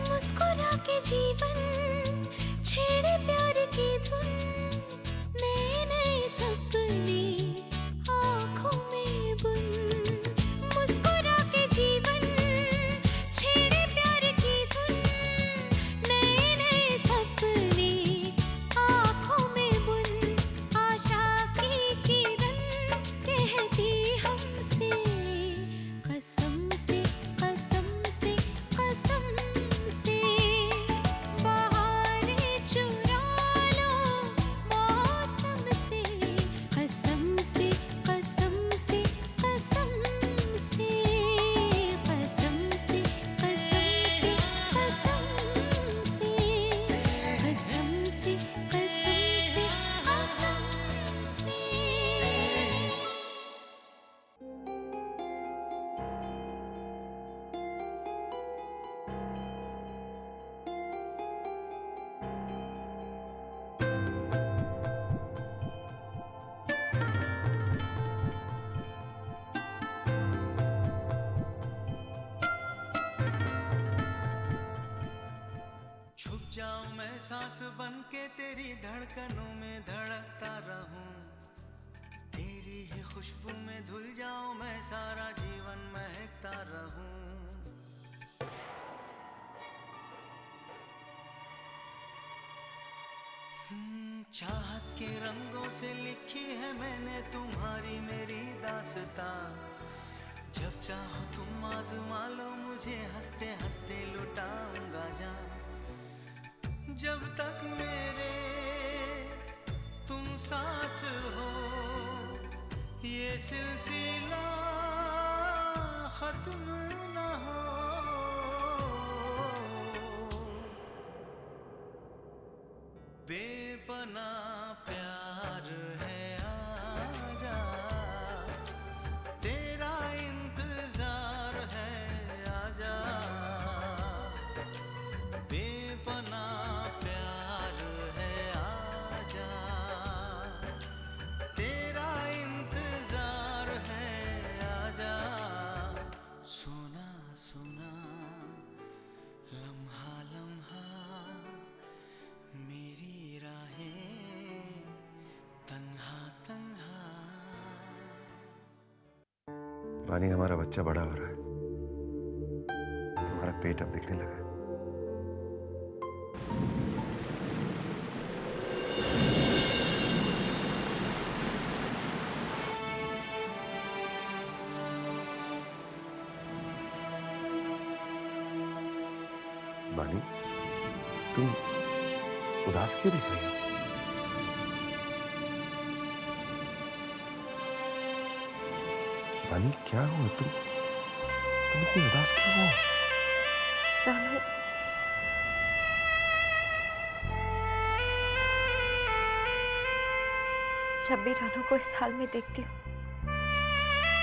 मुस्कुरा के जीवन छेड़े प्यार की धुन, नए नए सपने आँखों में बुन। मुस्कुरा के जीवन छेड़े प्यार की धुन, नए नए सपने आँखों में बुन। आशा की किरण कहती हमसे कसम से कसम से कसम से, बहारें चुरा लो मौसम से, कसम से कसम से कसम से, कसम से कसम से कसम से, कसम से कसम से कसम से। छुप जाऊं मैं सांस बन के तेरी धड़कनों में धड़कता रहूं, तेरी ही खुशबू में धुल जाऊं मैं सारा जीवन महकता रहूं। चाहत के रंगों से लिखी है मैंने तुम्हारी मेरी दास्तां, जब चाहो तुम आज़मा लो मुझे, हंसते हंसते लुटाऊंगा जान। जब तक मेरे तुम साथ हो ये सिलसिला खत्म ना हो। बेपनाह प्यार है आजा, तेरा इंतजार है आजा। बेपनाह प्यार है आजा, तेरा इंतजार है आजा। सुना सुना लम्हा लम्हा मेरी राहें तन्हा तन्हा। वानी, हमारा बच्चा बड़ा हो रहा है, तुम्हारा पेट अब दिखने लगा है। वानी, तुम उदास क्यों दिख रही हो? वानी, क्या हुआ? तुम इतनी उदास क्यों हो? रानू, जब भी रानू को इस हाल में देखती हूँ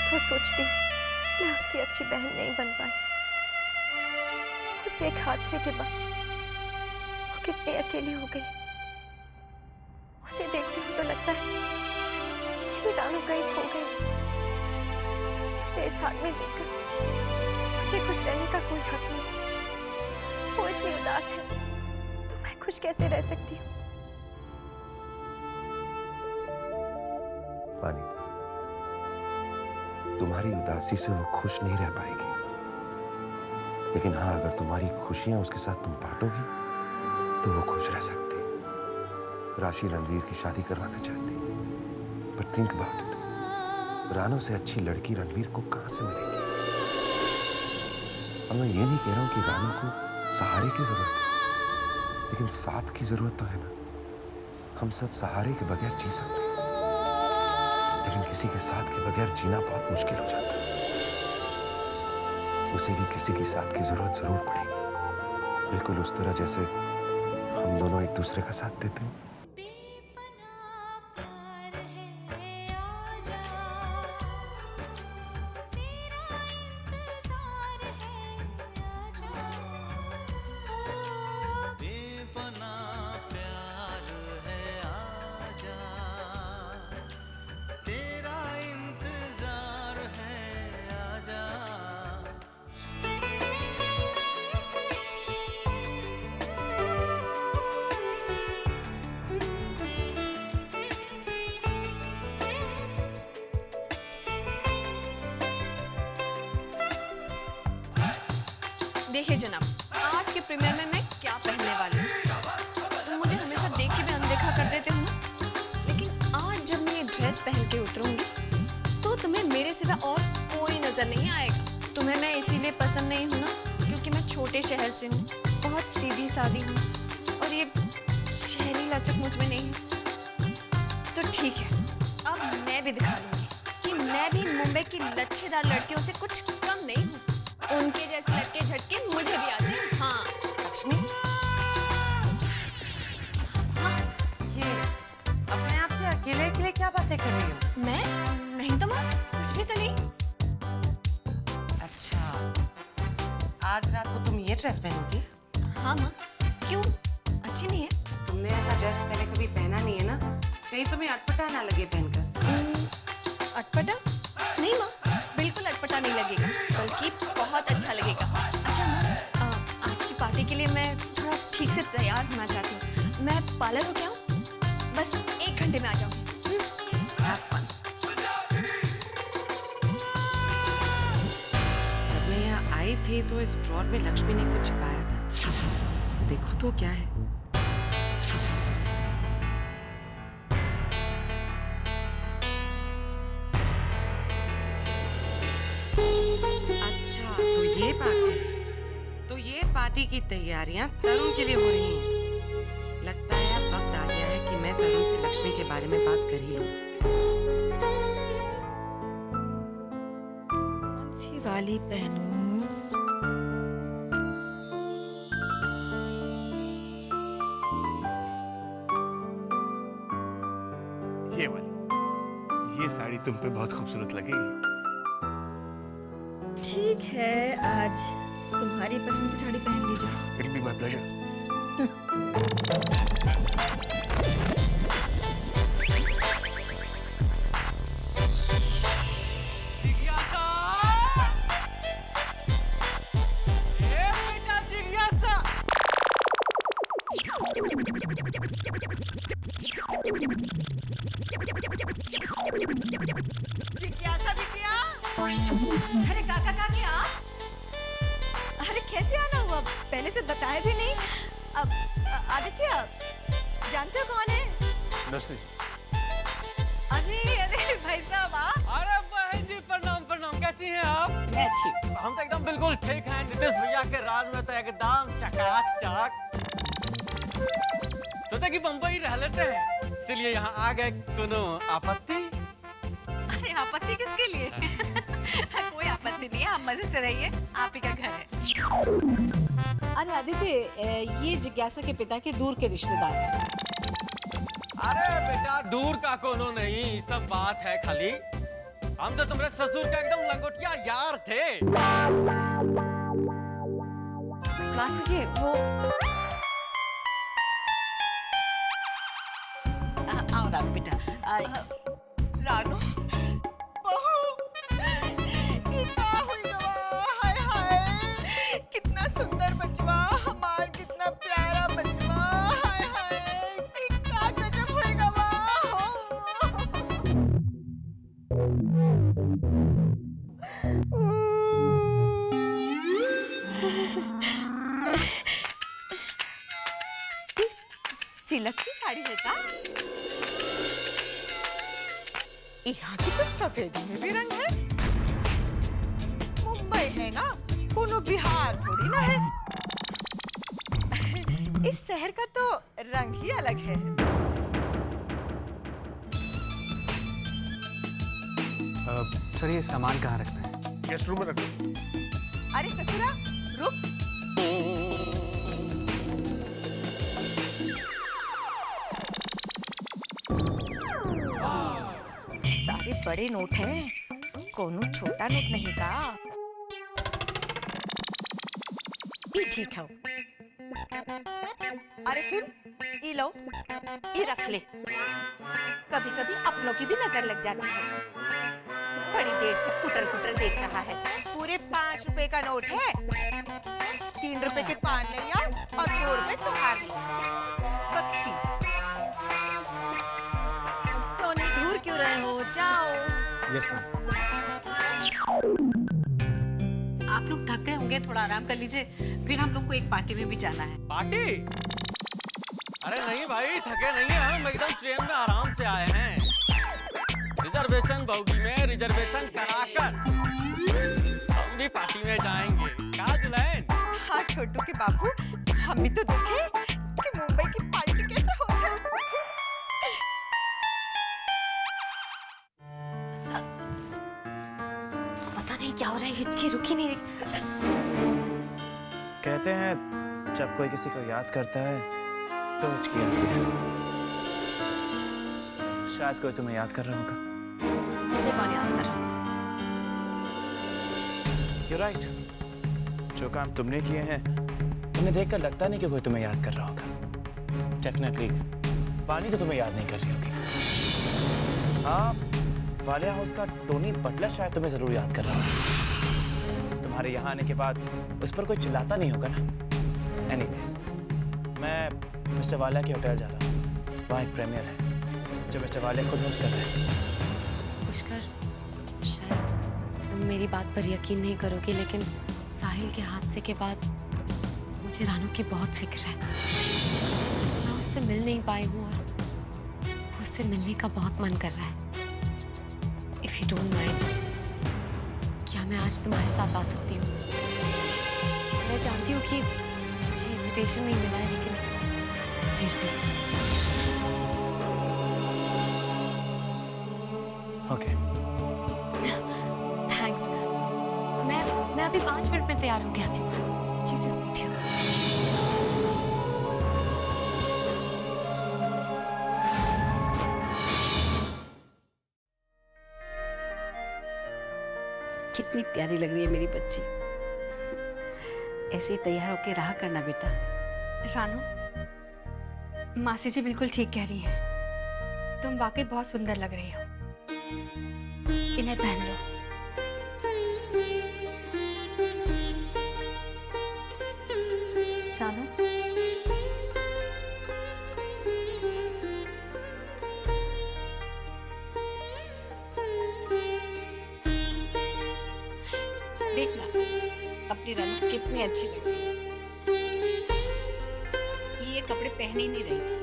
तो सोचती हूँ मैं उसकी अच्छी बहन नहीं बन पाई। उस एक हादसे के बाद वो कितनी अकेली हो गई। उसे देखती हूँ तो लगता है मेरी रानू कहीं खो गई। उसे इस हाल में देखकर मुझे खुश रहने का कोई हक नहीं। वो इतनी उदास है तो मैं खुश कैसे रह सकती हूँ? वानी, तुम्हारी उदासी से वो खुश नहीं रह पाएगी, लेकिन हाँ, अगर तुम्हारी खुशियां उसके साथ तुम बांटोगी तो वो खुश रह सकती। राशि रणवीर की शादी करवाना चाहती, पर थिंक अबाउट इट, रानू से अच्छी लड़की रणवीर को कहां से मिलेगी? और मैं ये नहीं कह रहा हूं कि रानू को सहारे की जरूरत है, लेकिन साथ की जरूरत तो है ना। हम सब सहारे के बगैर जी सकते हैं, लेकिन किसी के साथ के बगैर जीना बहुत मुश्किल हो जाता है। उसे भी किसी की साथ की जरूरत जरूर पड़ेगी, बिल्कुल उस तरह जैसे हम दोनों एक दूसरे का साथ देते हैं। प्यार है आजा, देखिए जनाब, आज के प्रीमियर में मैं क्या पहनने वाली हूँ। तुम मुझे हमेशा देख के भी अनदेखा कर देते हो ना, लेकिन आज जब मैं ये ड्रेस पहन के उतरूंगी तो तुम्हें मेरे सिवा और कोई नजर नहीं आएगा। तुम्हें मैं इसीलिए पसंद नहीं हूँ ना क्योंकि मैं छोटे शहर से हूँ, बहुत सीधी सादी हूँ और ये शहरी लचक मुझ में नहीं है। तो ठीक है, अब मैं भी दिखा लूंगी कि मैं भी मुंबई की लच्छेदार लड़कियों से कुछ कम नहीं हूँ। उनके जैसे लटके झटके मुझे भी आते हैं। हाँ लक्ष्मी, हाँ। ये अपने आप से अकेले अकेले क्या बातें कर रही हो? मैं नहीं तो माँ, कुछ भी तो नहीं। अच्छा, आज रात को तुम ये ड्रेस पहनोगी? हाँ माँ, क्यों? अच्छी नहीं है? तुमने ऐसा ड्रेस पहले कभी पहना नहीं है ना, कहीं तुम्हें अटपटा ना लगे पहनकर। अटपटा? नहीं माँ, बिल्कुल अटपटा नहीं लगेगा, बल्कि बहुत अच्छा लगेगा। अच्छा माँ, आज की पार्टी के लिए मैं थोड़ा ठीक से तैयार होना चाहती हूँ। मैं पार्लर हो क्या हूँ? बस 1 घंटे में आ जाऊँगी। जब मैं यहाँ आई थी तो इस ड्रॉर में लक्ष्मी ने कुछ छुपाया था। देखो तो क्या है। अच्छा, तो ये बात है। तो ये पार्टी की तैयारियां तरुण के लिए हो रही हैं। लगता है अब वक्त आ गया है कि मैं तरुण से लक्ष्मी के बारे में बात कर ही लूं। कौन सी वाली पहनूं? ये वाली, ये साड़ी तुम पे बहुत खूबसूरत लगेगी। ठीक है, आज तुम्हारी पसंद की साड़ी पहन लीजिए। It'll be my pleasure. अरे काका काकी आप? अरे कैसे आना हुआ? पहले से बताया भी नहीं। अब आदित्य जानते हो कौन है? नस्ली। अरे अरे भाई साहब आप? अरे बहन जी प्रणाम प्रणाम, कैसी हैं आप? मैं अच्छी। हम तो एकदम बिल्कुल ठीक हैं। नीतीश भैया के राज में तो एकदम चकाचक। सोचा कि बम्बई रह लेते हैं, इसलिए यहाँ आ गए। कोनो आपत्ति? अरे आपत्ति किसके लिए? कोई आपत्ति नहीं है, आप मजे से रहिए, आप ही का घर है। अरे आदित्य, ये जिज्ञासा के पिता के दूर के रिश्तेदार हैं। अरे बेटा दूर का कोनो नहीं, सब बात है खाली। हम तो तुम्हारे ससुर का एकदम लंगोटिया यार थे। मासी जी वो आओ रानू बेटा। रानू बहू, ये का हुई गवा? हाय हाय, कितना सुंदर बचवा हमार, कितना प्यारा बचवा। हाय हाय, ये का गजब हुई गवा। सिलक की साड़ी है का? यहाँ की तो सफेदी में भी रंग है। मुंबई है ना, कोनो बिहार थोड़ी ना है। इस शहर का तो रंग ही अलग है। सर ये सामान कहाँ रखना है? गेस्ट रूम में रखो। अरे ससुरा रुक। सारे बड़े नोट हैं, कोनो छोटा नोट नहीं का। ये ठीक है। अरे सुन, ये लो, ये रख ले। कभी कभी अपनों की भी नजर लग जाती है। बड़ी देर से कुटर कुटर देख रहा है। पूरे 5 रुपए का नोट है। 3 रुपए के पान ले आओ और 2 रुपए तुम्हार ले। बख्शीश। तो नहीं घूर क्यों रहे हो? जाओ। Yes ma'am. आप लोग थक गए होंगे, थोड़ा आराम कर लीजिए, फिर हम लोग को एक पार्टी में भी जाना है। पार्टी? अरे नहीं भाई, थके नहीं है हम, एकदम ट्रेन में आराम से आए हैं। रिजर्वेशन बोगी में रिजर्वेशन कराकर हम भी पार्टी में जाएंगे। क्या जुलैन? हाँ छोटू के बाबू, हम भी तो देखे कि मुंबई की पार्टी कैसे होती है। पता नहीं क्या हो रहा है, हिचकी रुकी नहीं रही। कहते हैं जब कोई किसी को याद करता है तो हिचकी आती है। शायद कोई तुम्हें याद कर रहा होगा। मुझे कौन याद कर रहा है? You're right. जो काम तुमने किए हैं उन्हें देखकर लगता नहीं कि कोई तुम्हें याद कर रहा होगा। डेफिनेटली पानी तो तुम्हें याद नहीं कर रही होगी। हाँ, वालिया हाउस का टोनी बटलर शायद तुम्हें जरूर याद कर रहा होगा। तुम्हारे यहाँ आने के बाद उस पर कोई चिल्लाता नहीं होगा ना। एनीवेज, मैं मिस्टर वालिया के होटल जा रहा हूँ। वहाँ एक प्रीमियर है जो मिस्टर वालिया खुद होस्ट कर रहे हैं। पुष्कर, शायद तुम मेरी बात पर यकीन नहीं करोगे, लेकिन साहिल के हादसे के बाद मुझे रानू की बहुत फिक्र है। मैं उससे मिल नहीं पाई हूँ और उससे मिलने का बहुत मन कर रहा है। इफ यू डोंट माइंड, क्या मैं आज तुम्हारे साथ आ सकती हूँ? मैं जानती हूँ कि मुझे इनविटेशन नहीं मिला है, लेकिन फिर भी। ओके। थैंक्स। मैं अभी 5 मिनट में तैयार होके आती हूँ। You just wait here. कितनी प्यारी लग रही है मेरी बच्ची। ऐसे ही तैयार होके रहा करना बेटा। रानू, मासी जी बिल्कुल ठीक कह रही हैं। तुम वाकई बहुत सुंदर लग रही हो। इन्हें पहन लो। रानू, देखना अपनी रानू कितनी अच्छी लग रही है। ये कपड़े पहन ही नहीं रही थी,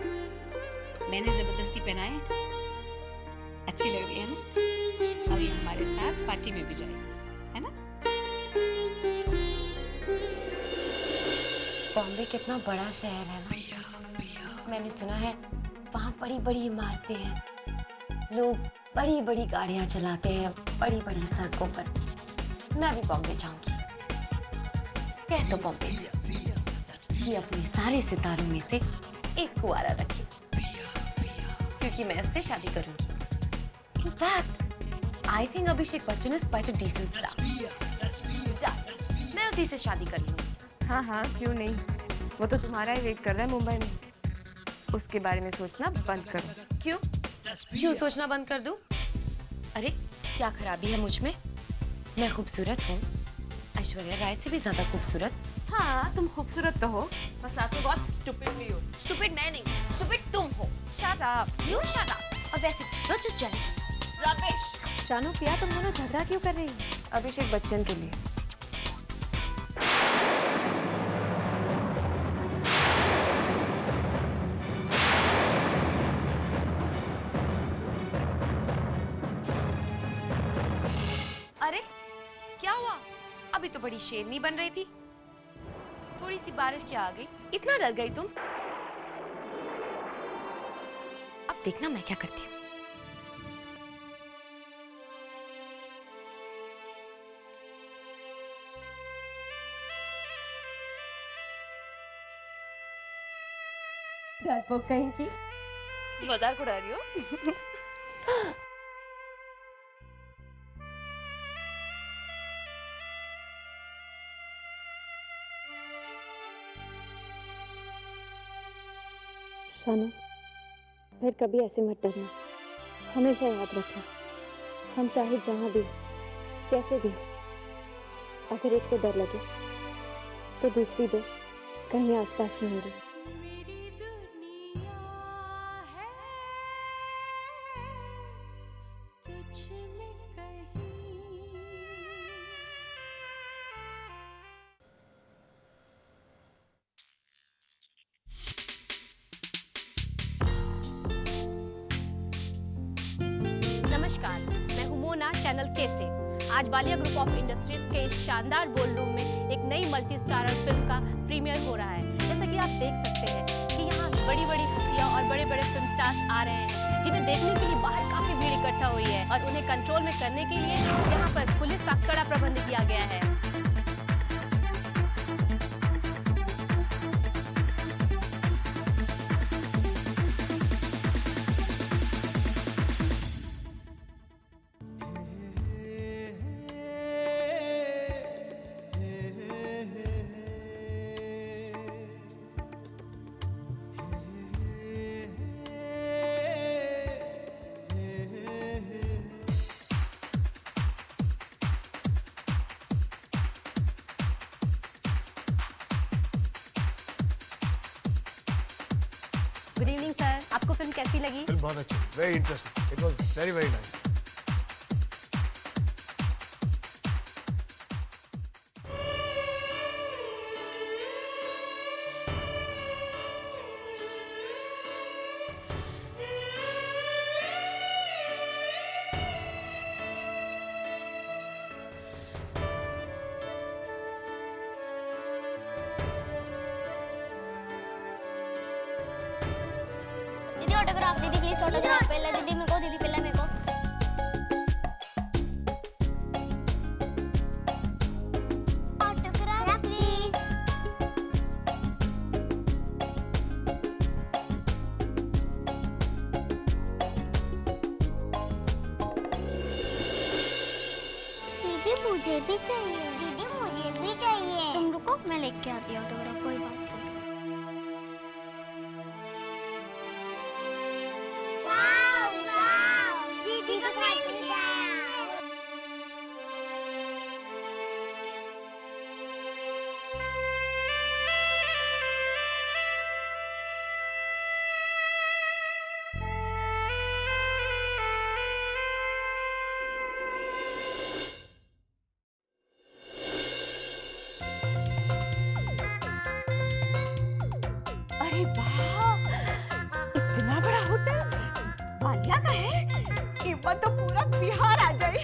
मैंने जबरदस्ती पहनाए। अच्छी लग रही है ना? और ये हमारे साथ पार्टी में भी जाएगी, है ना? बॉम्बे कितना बड़ा शहर है ना। मैंने सुना है वहाँ बड़ी बड़ी इमारतें हैं, लोग बड़ी बड़ी गाड़ियाँ चलाते हैं बड़ी बड़ी सड़कों पर। मैं भी बॉम्बे जाऊंगी। कह तो बॉम्बे से कि अपने सारे सितारों में से एक कुंवारा रखे, क्योंकि मैं उससे शादी करूंगी। In fact I think Abhishek Bachchan is quite a decent star. मैं उसी से शादी कर लूंगी। हाँ हाँ, क्यों नहीं, वो तो तुम्हारा ही वेट कर रहा है मुंबई में। उसके बारे में सोचना बंद करो। क्यों क्यों सोचना बंद कर दूं? अरे क्या खराबी है मुझ में? मैं खूबसूरत हूँ, ऐश्वर्या राय से भी ज्यादा खूबसूरत। हाँ, तुम खूबसूरत तो हो, बस आप तो बहुत स्टूपिड भी हो। स्टूपिड मैं नहीं, स्टूपिड तुम हो। Shut up. You shut up. और वैसे you're just jealous। रमेश, जानू प्रिया, तुम दोनों झगड़ा क्यों कर रही हो? अभिषेक बच्चन के लिए। अरे क्या हुआ? अभी तो बड़ी शेरनी बन रही थी, थोड़ी सी बारिश क्या आ गई? इतना डर गई तुम? अब देखना मैं क्या करती हूँ। डरपोक कहीं की। मजाक उड़ा रही हो? शानू, फिर कभी ऐसे मत डरना। हमेशा याद रखना, हम चाहे जहाँ भी हो, जैसे भी हो, अगर एक को डर लगे तो दूसरी दो कहीं आसपास ही होंगी। नमस्कार, मैं हूं मोना, चैनल के से। आज वालिया ग्रुप ऑफ इंडस्ट्रीज के इस शानदार बोल रूम में एक नई मल्टी स्टारर फिल्म का प्रीमियर हो रहा है। जैसा कि आप देख सकते हैं कि यहाँ बड़ी बड़ी हस्तियाँ और बड़े बड़े फिल्म स्टार्स आ रहे हैं, जिन्हें देखने के लिए बाहर काफी भीड़ इकट्ठा हुई है और उन्हें कंट्रोल में करने के लिए यहाँ पर पुलिस का कड़ा प्रबंध किया गया है। गुड इवनिंग सर, आपको फिल्म कैसी लगी? फिल्म बहुत अच्छी, very interesting, it was very very nice. दीदी ऑटोग्राफ, दीदी प्लीज ऑटोग्राफ। पहले दीदी मेरे को, दीदी पहले मेरे को। Autograph please. दीदी मुझे भी चाहिए। दीदी मुझे भी चाहिए। तुम रुको, मैं लेके आती हूँ ऑटोग्राफ, कोई बात नहीं। अरे वाह, इतना बड़ा होटल वालिया का है। एक बार तो पूरा बिहार आ जाए।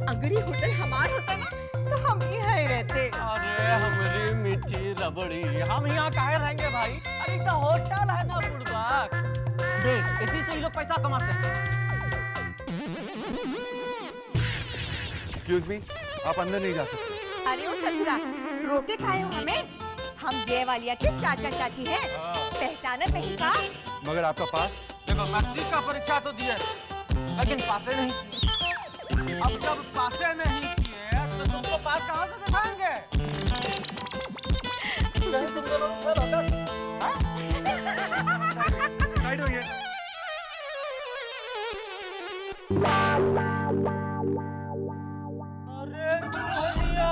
अगर ये होटल हमारा होता ना तो हम यहाँ ही रहते। अरे हमारी मीठी रबड़ी, हम यहाँ काहे रहेंगे भाई? अरे तो होटल है ना बुड़बक, देख इसी से ये लोग पैसा कमाते हैं। एक्सक्यूज मी, आप अंदर नहीं जा सकते। अरे ओ ससुरा, रोके खाए हो हमें? हम जय वालिया के चाचा चाची हैं, पहचाने नहीं का? मगर आपका पास? देखो मैट्रिक का परीक्षा तो दिए लेकिन पासे नहीं। अब जब पासे नहीं किए तो तुमको पास कहाँ से दिखाएंगे? नहीं तुम दोनों उधर उधर, हाँ? साइड होइए। अरे भैया,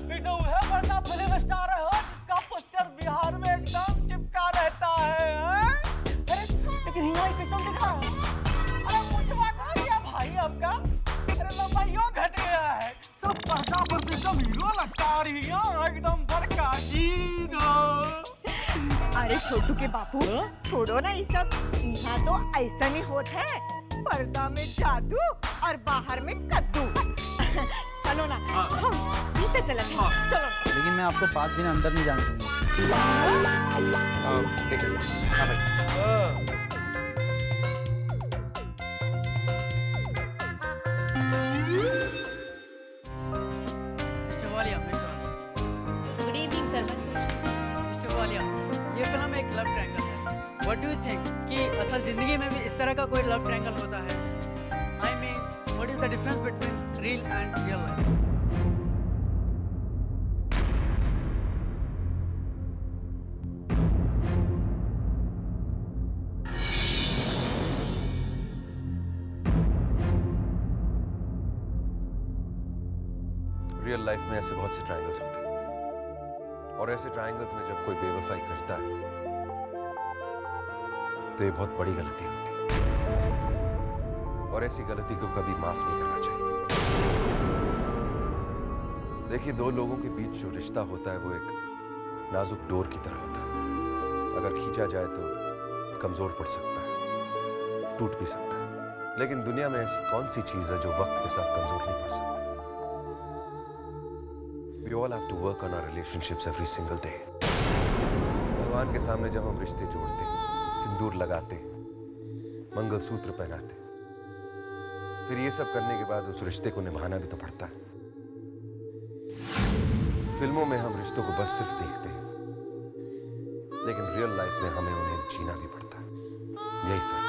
ये तो वह बड़ा फिल्म स्टार है जिसका पोस्टर बिहार में एकदम चिपका रहता है, हैं? अरे लेकिन हिंगोई कैसे दिखा? अरे मुझवा कहाँ गया भाई आपका? अरे लंबाइयों घट गया है तो पर्दा पर भी एकदम हीरो लगता है एकदम बड़का हीरो। अरे छोटू के बापू, छोड़ो ना ये सब। यहाँ तो ऐसा नहीं होता है, पर्दा में जादू और बाहर में कद्दू। चलो ना, हम पीते चलते हैं, चलो। लेकिन मैं आपको बात बिना अंदर नहीं जाने दूंगा। ठीक है, हाँ भाई। Mister Walia, good evening sir. Mister Walia, ये फिल्म एक लव ट्रायंगल है। व्हाट डू यू थिंक कि असल जिंदगी में भी इस तरह का कोई लव ट्रायंगल होता है? I mean, what is the difference between real and real life? Real life में ऐसे बहुत से ट्रायंगल्स होते हैं और ऐसे ट्रायंगल्स में जब कोई बेवफाई करता है तो ये बहुत बड़ी गलती होती है और ऐसी गलती को कभी माफ नहीं करना चाहिए। देखिए, दो लोगों के बीच जो रिश्ता होता है वो एक नाजुक डोर की तरह होता है। अगर खींचा जाए तो कमजोर पड़ सकता है, टूट भी सकता है। लेकिन दुनिया में ऐसी कौन सी चीज है जो वक्त के साथ कमजोर नहीं पड़ सकती? We all have to work on our relationships every single day. भगवान के सामने जब हम रिश्ते जोड़ते, सिंदूर लगाते, मंगलसूत्र पहनाते, फिर ये सब करने के बाद उस रिश्ते को निभाना भी तो पड़ता है। फिल्मों में हम रिश्तों को बस सिर्फ देखते हैं, लेकिन रियल लाइफ में हमें उन्हें जीना भी पड़ता है। यही फर्क